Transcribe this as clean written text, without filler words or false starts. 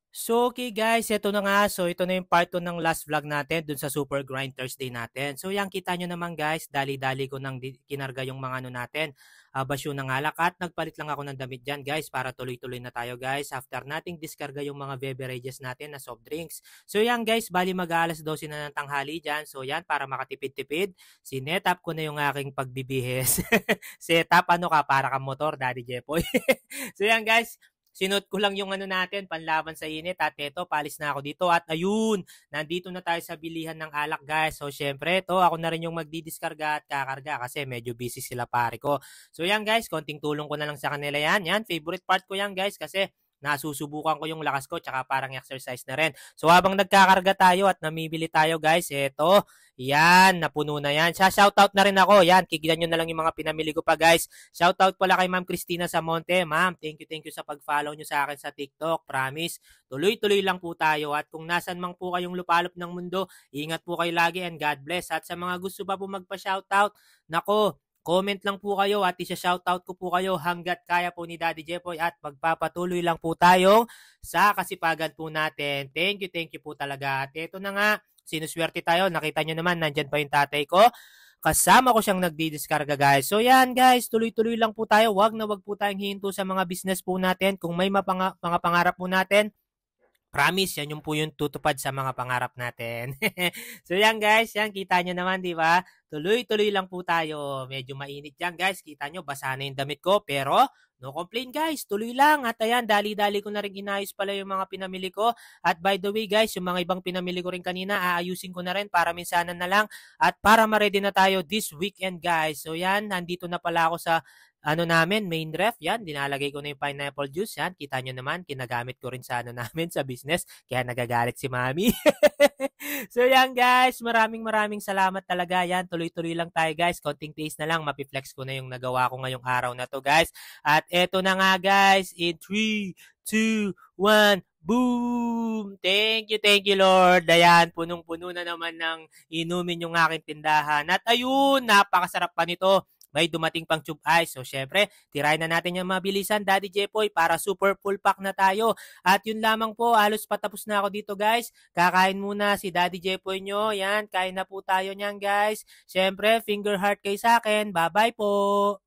So, okay guys, ito na nga. So, ito na yung part 2 ng last vlog natin dun sa Super Grind Thursday natin. So, yan, kita nyo naman guys, dali-dali ko nang kinarga yung mga ano natin, basyo ng alak at nagpalit lang ako ng damit dyan guys para tuloy-tuloy na tayo guys after nating diskarga yung mga beverages natin na soft drinks. So, yan guys, bali mag-aalas 12 na ng tanghali dyan. So, yan, para makatipid-tipid, sinet up ko na yung aking pagbibihis. Setup, ano ka, para kang motor, Daddy Jepoy. So, yan guys, sinuot ko lang yung ano natin, panlaban sa init at eto, palis na ako dito at ayun, nandito na tayo sa bilihan ng alak guys. So syempre, to ako na rin yung magdidiskarga at kakarga kasi medyo busy sila pare ko. So yan guys, konting tulong ko na lang sa kanila yan. Yan, favorite part ko yan guys kasi nasusubukan ko yung lakas ko tsaka parang exercise na rin. So habang nagkakarga tayo at namibili tayo guys, eto, yan, napuno na yan. Shoutout na rin ako. Yan, kikita nyo na lang yung mga pinamili ko pa guys. Shoutout pala kay Ma'am Christina Samonte. Ma'am, thank you sa pag-follow nyo sa akin sa TikTok. Promise, tuloy-tuloy lang po tayo. At kung nasan mang po kayong lupalop ng mundo, ingat po kayo lagi and God bless. At sa mga gusto pa po magpa-shoutout, nako, comment lang po kayo at isa-shoutout ko po kayo hanggat kaya po ni Daddy Jepoy at magpapatuloy lang po tayo sa kasipagan po natin. Thank you po talaga. At ito na nga, sinuswerte tayo. Nakita nyo naman, nandyan pa yung tatay ko. Kasama ko siyang nagdi-diskarga guys. So yan guys, tuloy-tuloy lang po tayo. Wag na wag po tayong hihinto sa mga business po natin. Kung may mga pangarap po natin, promise, yan yung po yung tutupad sa mga pangarap natin. So yan guys, yan kita nyo naman, di ba? Tuloy-tuloy lang po tayo. Medyo mainit yan guys. Kita nyo, basa na yung damit ko. Pero, no complain guys. Tuloy lang. At ayan, dali-dali ko na rin inayos pala yung mga pinamili ko. At by the way guys, yung mga ibang pinamili ko rin kanina, aayusin ko na rin para minsanan na lang. At para ma-ready na tayo this weekend guys. So yan, nandito na pala ako sa ano namin, main ref, yan, dinalagay ko na yung pineapple juice, yan, kita nyo naman, kinagamit ko rin sa ano namin, sa business, kaya nagagalit si mami. So yan guys, maraming salamat talaga, yan, tuloy-tuloy lang tayo guys, konting taste na lang, mapiflex ko na yung nagawa ko ngayong araw na to guys, at eto na nga guys, in 3, 2, 1, boom! Thank you Lord. Ayan, punong-puno na naman ng inumin yung aking tindahan. At ayun, napakasarap pa nito. May dumating pang tube ice. So, syempre, tirayin na natin yung mabilisan, Daddy Jepoy, para super full pack na tayo. At yun lamang po, halos patapos na ako dito, guys. Kakain muna si Daddy Jepoy nyo. Yan, kain na po tayo niyan, guys. Syempre, finger heart kay sa akin. Bye-bye po.